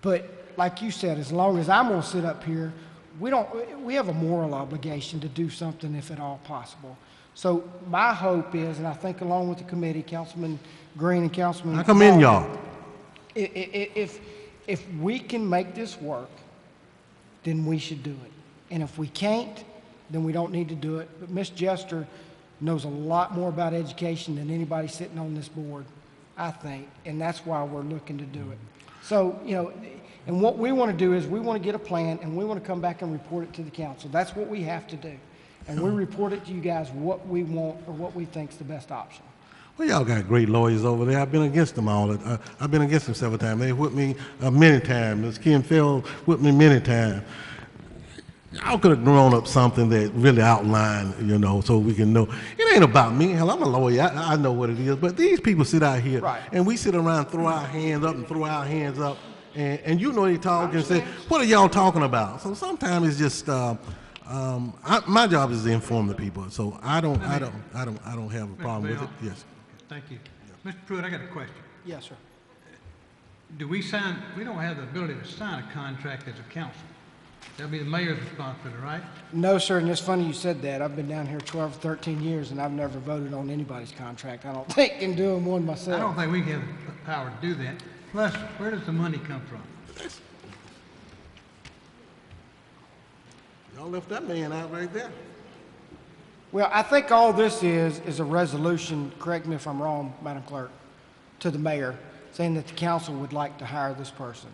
But like you said, as long as I'm going to sit up here, we have a moral obligation to do something if at all possible. So my hope is, and I think along with the committee, Councilman Green and Councilman, I commend y'all. If we can make this work, then we should do it. And if we can't, then we don't need to do it. But Ms. Jester knows a lot more about education than anybody sitting on this board, I think, and that's why we're looking to do it. So, and what we want to do is we want to get a plan, and we want to come back and report it to the council. That's what we have to do. And we report it to you guys what we want or what we think is the best option. Well, y'all got great lawyers over there. I've been against them all. I've been against them several times. They whipped me many times. Ms. Ken Fell whipped me many times. Y'all could have grown up something that really outlined, so we can know. It ain't about me. Hell, I'm a lawyer. I know what it is. But these people sit out here, right, and we sit around, throw our hands up and throw our hands up, and they talk and say, "What are y'all talking about?" So sometimes it's just my job is to inform the people. So I don't have a problem with it. Yes. Thank you, Mr. Pruitt. I got a question. Yes, sir. Do we sign? We don't have the ability to sign a contract as a council. That'll be the mayor's responsibility, right? No, sir, and it's funny you said that. I've been down here 12 or 13 years, and I've never voted on anybody's contract. I don't think in doing one myself. I don't think we have the power to do that. Plus, where does the money come from? Y'all left that man out right there. Well, I think all this is a resolution, correct me if I'm wrong, Madam Clerk, to the mayor, saying that the council would like to hire this person.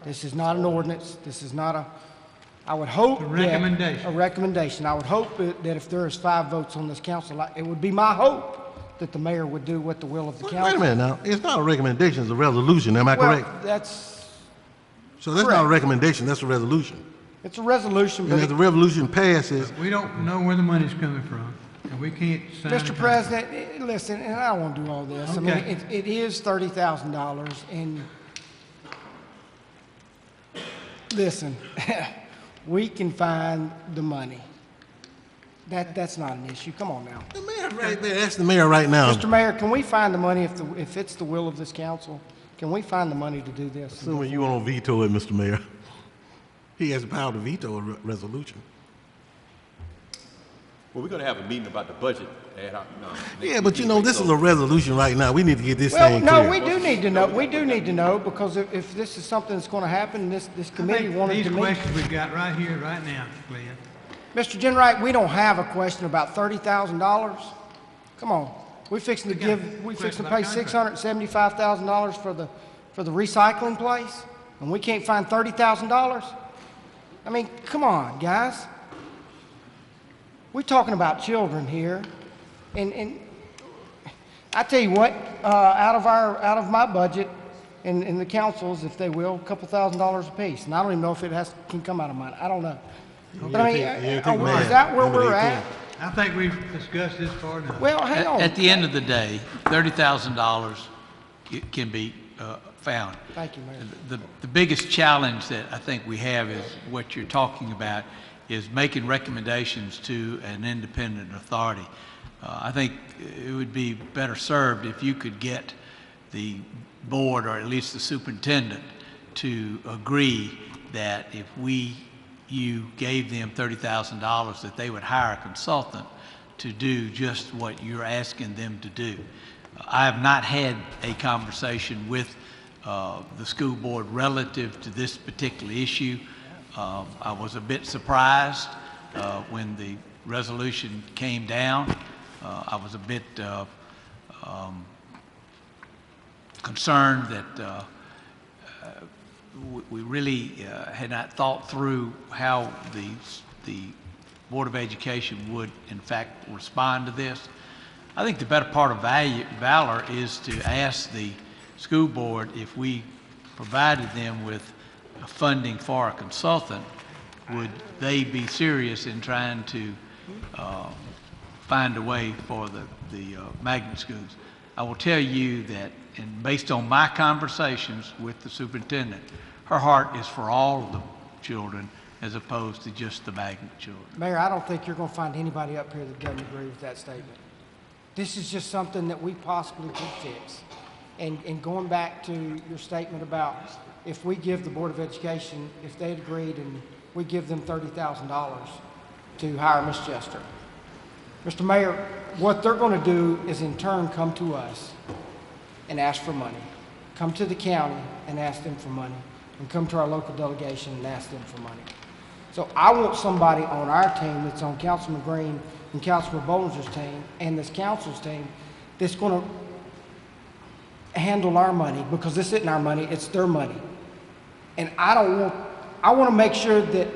This is not an ordinance. This is not I would hope a recommendation. A recommendation. I would hope that if there is 5 votes on this council, it would be my hope that the mayor would do what the will of the council. Wait a minute now. It's not a recommendation. It's a resolution. Am I correct? So that's not a recommendation. That's a resolution. It's a resolution. And if the resolution passes, we don't know where the money's coming from, and we can't sign. Mr. President, listen, and I don't want to do all this. Okay. I mean, it is $30,000, and listen. We can find the money. That's not an issue. Come on now. The mayor right there. That's the mayor right now. Mr. Mayor, can we find the money if it's the will of this council? Can we find the money to do this? Assuming you want to veto it, Mr. Mayor. He has the power to veto a resolution. Well, we're going to have a meeting about the budget. Yeah, but this is a resolution right now. We need to get this thing clear. No, we do need to know. We do need to know because if this is something that's going to happen, this committee wanted to meet. These questions we've got right here, right now, Glenn. Mr. Jenright, we don't have a question about $30,000. Come on, we're fixing to pay $675,000 for the recycling place, and we can't find $30,000. I mean, come on, guys. we're talking about children here, and I tell you what, out of my budget, and the council's, if they will, a couple $1,000s apiece, and I don't even know if can come out of mine. I don't know. But I mean, is that where we're at? I think we've discussed this far enough. Well, hang on. At the end of the day, $30,000 can be found. Thank you, Mayor. The biggest challenge that I think we have is what you're talking about is making recommendations to an independent authority. I think it would be better served if you could get the board, or at least the superintendent, to agree that if you gave them $30,000, that they would hire a consultant to do just what you're asking them to do. I have not had a conversation with the school board relative to this particular issue. I was a bit surprised when the resolution came down. I was a bit concerned that we really had not thought through how the Board of Education would in fact respond to this. I think the better part of valor is to ask the school board if we provided them with funding for a consultant, would they be serious in trying to find a way for the magnet schools? I will tell you that, and based on my conversations with the superintendent, her heart is for all of the children as opposed to just the magnet children. Mayor, I don't think you're going to find anybody up here that doesn't agree with that statement. This is just something that we possibly could fix. And going back to your statement about if we give the Board of Education, if they had agreed and we give them $30,000 to hire Ms. Jester. Mr. Mayor, what they're going to do is in turn come to us and ask for money. Come to the county and ask them for money. And come to our local delegation and ask them for money. So I want somebody on our team that's on Councilman Green and Councilman Bollinger's team and this council's team that's going to handle our money, because this isn't our money, it's their money. And I want to make sure that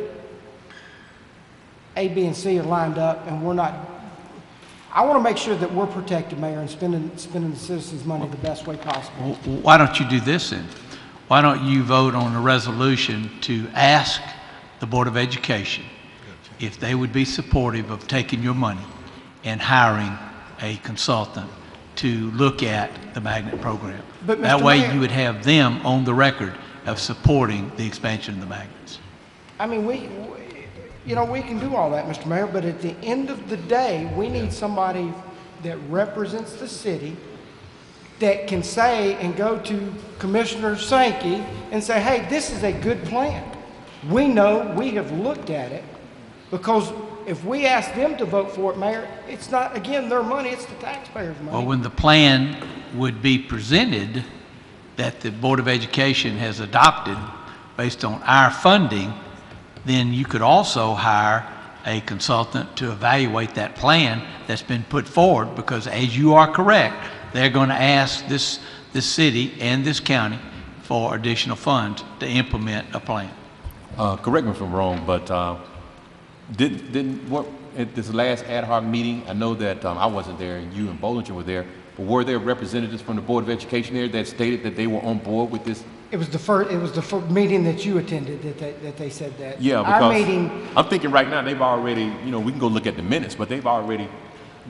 A, B, and C are lined up and we're not, I want to make sure that we're protected, Mayor, and spending the citizens' money the best way possible. Why don't you do this then? Why don't you vote on a resolution to ask the Board of Education if they would be supportive of taking your money and hiring a consultant to look at the magnet program. But that Mr. way Mayor, you would have them on the record of supporting the expansion of the magnets. I mean, we can do all that, Mr. Mayor, but at the end of the day, we need somebody that represents the city that can say and go to Commissioner Sankey and say, hey, this is a good plan. We know, we have looked at it, because if we ask them to vote for it, Mayor, it's not, again, their money, it's the taxpayers' money. Well, when the plan would be presented that the Board of Education has adopted based on our funding, then you could also hire a consultant to evaluate that plan that's been put forward, because as you are correct, they're going to ask this city and this county for additional funds to implement a plan. Correct me if I'm wrong, but at this last ad hoc meeting, I know that I wasn't there and you and Bollinger were there, but were there representatives from the Board of Education there that stated that they were on board with this? It was the first meeting that you attended that they said that. Yeah, our because meeting, I'm thinking right now they've already, we can go look at the minutes, but they've already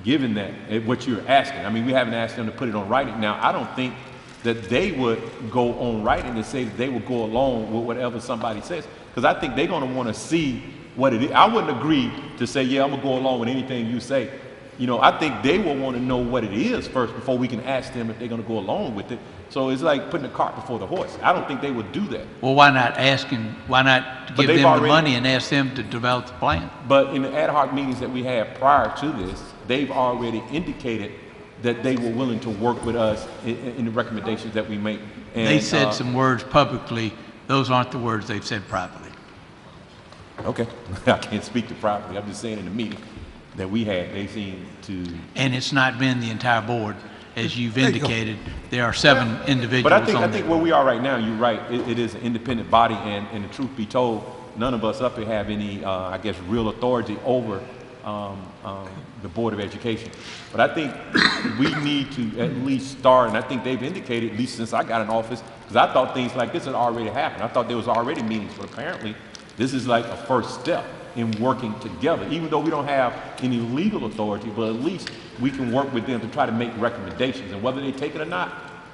given that what you're asking. I mean, we haven't asked them to put it on writing. Now, I don't think that they would go on writing and say that they would go along with whatever somebody says, because I think they're going to want to see what it is. I wouldn't agree to say, yeah, I'm going to go along with anything you say. I think they will want to know what it is first before we can ask them if they're going to go along with it. So it's like putting the cart before the horse. I don't think they would do that. Well, why not give them the money and ask them to develop the plan? But in the ad hoc meetings that we had prior to this, they've already indicated that they were willing to work with us in the recommendations that we make. And, they said some words publicly. Those aren't the words they've said privately. Okay. I can't speak to privately. I'm just saying in the meeting that we had, they seemed to... And it's not been the entire board. As you've indicated, there are 7 individuals. But I think where we are right now, you're right. It is an independent body, and the truth be told, none of us up here have any, I guess, real authority over the Board of Education. But I think we need to at least start, and I think they've indicated, at least since I got in office, because I thought things like this had already happened. I thought there was already meetings, but apparently this is like a first step in working together. Even though we don't have any legal authority, but at least we can work with them to try to make recommendations. And whether they take it or not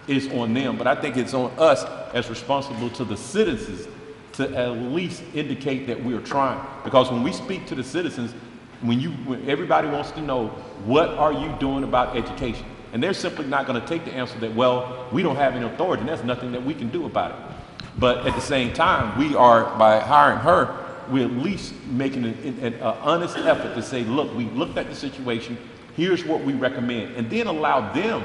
is on them. But I think it's on us as responsible to the citizens to at least indicate that we're trying. Because when we speak to the citizens, when everybody wants to know, what are you doing about education? And they're simply not going to take the answer that, well, we don't have any authority, and there's nothing that we can do about it. But at the same time, we are, by hiring her, we're at least making an honest effort to say, look, we looked at the situation, here's what we recommend, and then allow them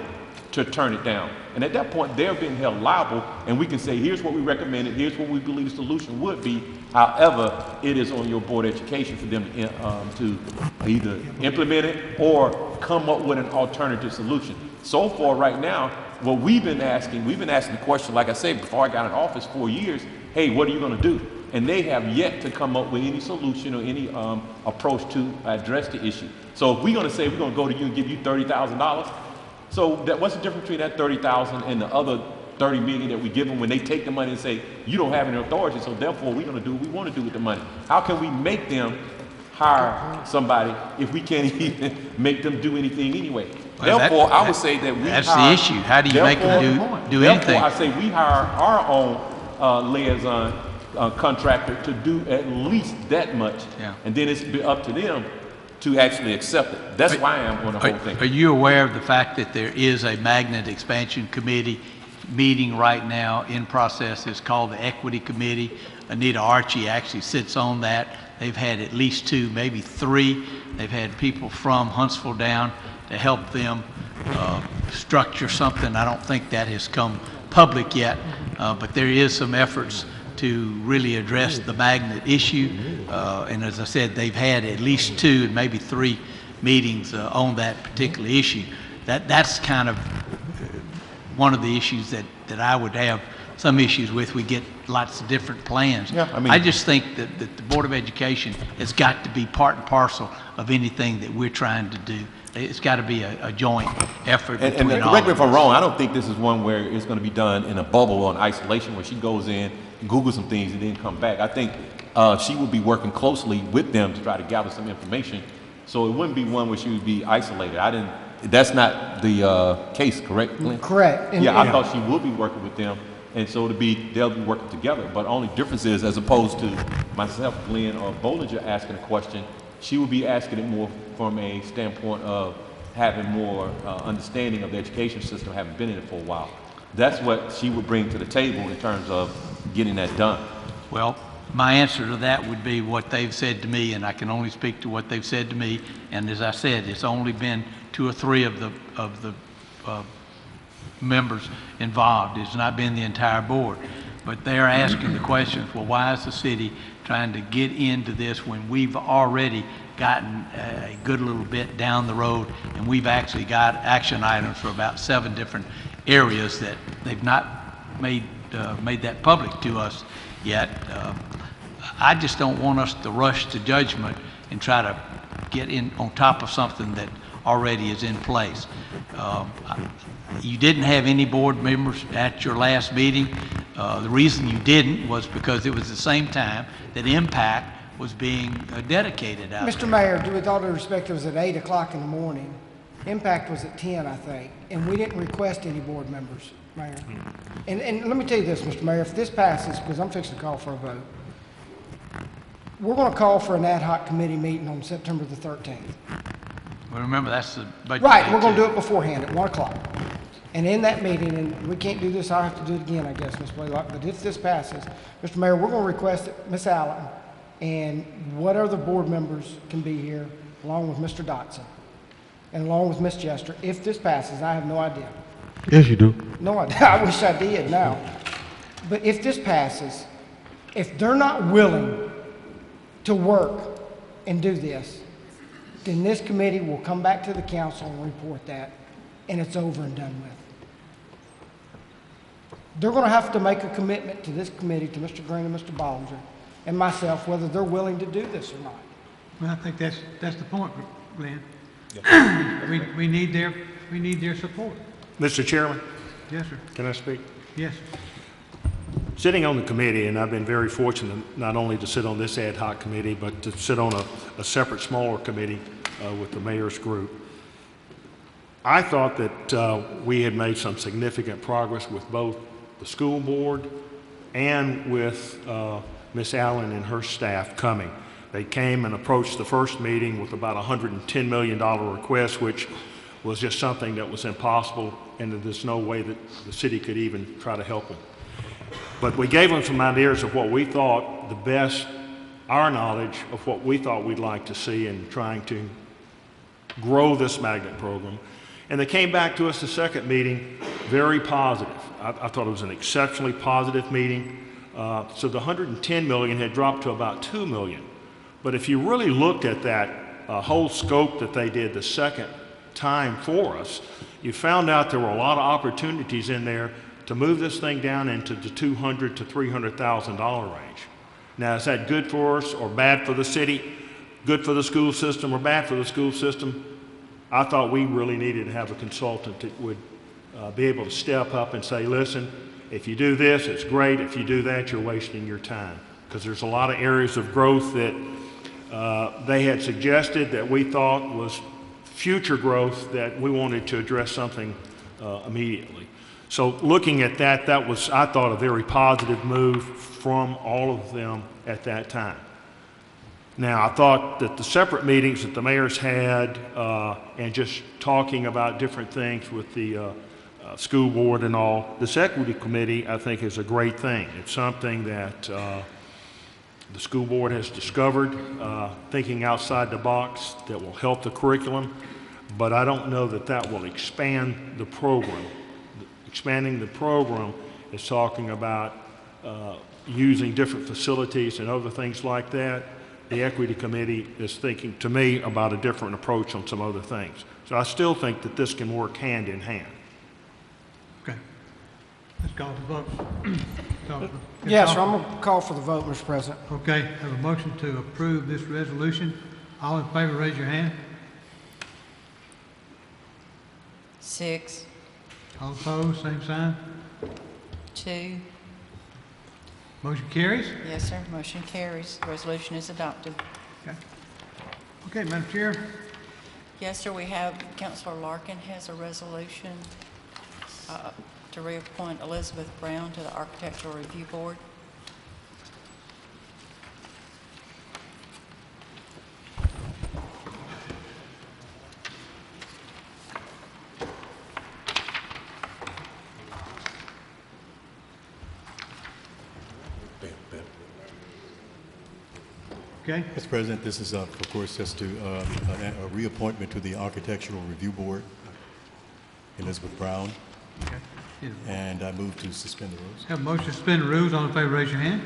to turn it down. And at that point, they're being held liable, and we can say, here's what we recommended, here's what we believe the solution would be. However, it is on your Board of Education for them to either implement it or come up with an alternative solution. So far right now, what we've been asking the question, like I said, before I got in office 4 years, hey, what are you going to do? And they have yet to come up with any solution or any approach to address the issue. So if we're going to say we're going to go to you and give you $30,000, so what's the difference between that $30,000 and the other $30 million that we give them when they take the money and say, you don't have any authority, so therefore we're going to do what we want to do with the money? How can we make them hire somebody if we can't even make them do anything anyway? Well, therefore, I would say that we that's the issue. How do you make them do anything? Therefore, I say we hire our own liaison contractor to do at least that much, and then it's up to them to actually accept it. That's why I am on the whole thing. Are you aware of the fact that there is a Magnet Expansion Committee meeting right now in process? It's called the Equity Committee. Anita Archie actually sits on that. They've had at least 2, maybe 3. They've had people from Huntsville down to help them structure something. I don't think that has come public yet, but there is some efforts to really address the magnet issue. And as I said, they've had at least 2 and maybe 3 meetings on that particular issue. That's kind of one of the issues that I would have some issues with. We get lots of different plans. Yeah, I just think that the Board of Education has got to be part and parcel of anything that we're trying to do. It's got to be a joint effort between all correct me of if I'm us. wrong, I don't think this is one where it's going to be done in a bubble or in isolation where she goes in, Google some things, and then come back. I think she will be working closely with them to try to gather some information. So it wouldn't be one where she would be isolated. That's not the case, correct, Glenn? Correct. Yeah, I thought she would be working with them. And so they'll be working together. But only difference is, as opposed to myself, Glenn, or Bollinger asking a question, she will be asking it more from a standpoint of having more understanding of the education system, having been in it for a while. That's what she would bring to the table in terms of getting that done. Well, my answer to that would be what they've said to me, and I can only speak to what they've said to me. And as I said, it's only been 2 or 3 of the members involved. It's not been the entire board. But they're asking the questions, well, why is the city trying to get into this when we've already gotten a good little bit down the road, and we've actually got action items for about 7 different areas that they've not made that public to us yet. I just don't want us to rush to judgment and try to get in on top of something that already is in place. You didn't have any board members at your last meeting. The reason you didn't was because it was the same time that Impact was being dedicated out Mr. there. Mayor, with all due respect, it was at 8 o'clock in the morning. Impact was at 10, I think, and we didn't request any board members, Mayor. And let me tell you this, Mr. Mayor, if this passes, because I'm fixing to call for a vote, we're going to call for an ad hoc committee meeting on September the 13th. Well, remember, that's the budget. Right, day, we're going to too. do it beforehand at 1 o'clock. And in that meeting, and we can't do this, I'll have to do it again, I guess, Ms. Blaylock, but if this passes, Mr. Mayor, we're going to request that Ms. Allen and what other board members can be here, along with Mr. Dotson, and along with Ms. Jester. If this passes, I have no idea. Yes, you do. No idea. I wish I did now. But if this passes, if they're not willing to work and do this, then this committee will come back to the council and report that, and it's over and done with. They're going to have to make a commitment to this committee, to Mr. Green and Mr. Bollinger and myself, whether they're willing to do this or not. Well, I think that's the point, Glenn. We need their support. Mr. Chairman, Yes, sir. can I speak? Yes. Sitting on the committee, and I've been very fortunate not only to sit on this ad hoc committee, but to sit on a separate, smaller committee with the mayor's group. I thought that we had made some significant progress with both the school board and with Ms. Allen and her staff coming. They came and approached the first meeting with about $110 million request, which was just something that was impossible, and that there's no way that the city could even try to help them. But we gave them some ideas of what we thought the best, our knowledge of what we thought we'd like to see in trying to grow this magnet program. And they came back to us the second meeting very positive. I thought it was an exceptionally positive meeting. So the 110 million had dropped to about 2 million. But if you really looked at that whole scope that they did the second time for us, you found out there were a lot of opportunities in there to move this thing down into the $200,000 to $300,000 range. Now, is that good for us or bad for the city? Good for the school system or bad for the school system? I thought we really needed to have a consultant that would be able to step up and say, listen, if you do this, it's great. If you do that, you're wasting your time. Because there's a lot of areas of growth that they had suggested that we thought was future growth that we wanted to address something immediately. So looking at that, that was, I thought, a very positive move from all of them at that time. Now, I thought that the separate meetings that the mayors had and just talking about different things with the school board and all, this equity committee, I think, is a great thing. It's something that the school board has discovered, thinking outside the box, that will help the curriculum, but I don't know that that will expand the program. Expanding the program is talking about using different facilities and other things like that. The equity committee is thinking, to me, about a different approach on some other things. So I still think that this can work hand in hand. Okay. Let's call for the vote. Yes, sir, I'm going to call for the vote, Mr. President. Okay, have a motion to approve this resolution. All in favor, raise your hand. 6, All opposed, same sign. 2. Motion carries. Yes, sir, motion carries. The resolution is adopted. Okay, Madam Chair. Yes, sir, we have, Councilor Larkin has a resolution to reappoint Elizabeth Brown to the Architectural Review Board. Okay. Mr. President, this is, of course, just to a reappointment to the Architectural Review Board, Elizabeth Brown. Okay. And I move to suspend the rules. Have a motion to suspend the rules. All in favor, raise your hand.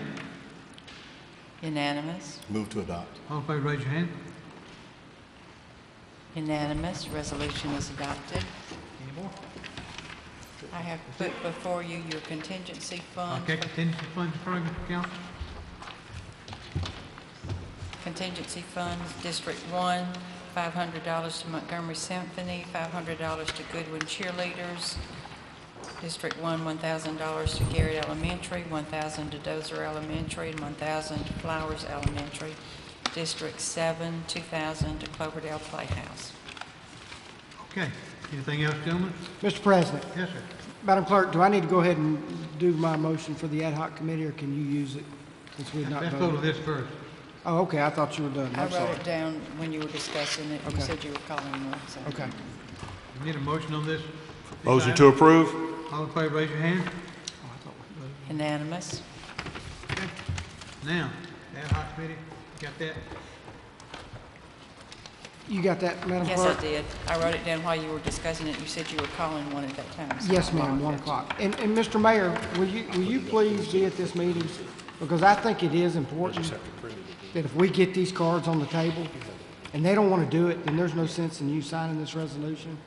Unanimous. Move to adopt. All in favor, raise your hand. Unanimous. Resolution is adopted. Any more? I have put before you your contingency funds. Okay, contingency funds program, Council. Contingency funds, District 1, $500 to Montgomery Symphony, $500 to Goodwin Cheerleaders. District 1, $1,000 to Garrett Elementary, $1,000 to Dozer Elementary, and $1,000 to Flowers Elementary. District 7, $2,000 to Cloverdale Playhouse. Okay. Anything else, gentlemen? Mr. President. Yes, sir. Madam Clerk, do I need to go ahead and do my motion for the ad hoc committee, or can you use it since we've not Let's voted? vote on this first. Oh, okay, I thought you were done. I I'm sorry. wrote it down when you were discussing it. You Okay. said you were calling one. So. Okay. We need a motion on this. Motion to approve. All in favor, raise your hand. Unanimous. Okay. Now, ad hoc committee, got that? You got that, Madam Yes, Clerk? I did. I wrote it down while you were discussing it. You said you were calling one at that time. So Yes, I ma'am, 1 apologize. o'clock. And Mr. Mayor, will you please be at this meeting? Because I think it is important that if we get these cards on the table and they don't want to do it, then there's no sense in you signing this resolution.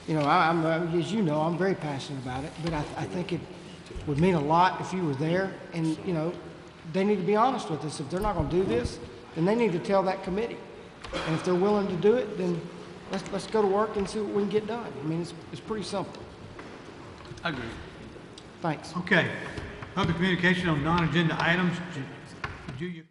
You know, I'm as you know, I'm very passionate about it, but I think it would mean a lot if you were there, and, you know, they need to be honest with us. If they're not going to do this, then they need to tell that committee. And if they're willing to do it, then let's go to work and see what we can get done. I mean, it's pretty simple. I agree. Thanks. Okay. Public communication on non-agenda items. Julia.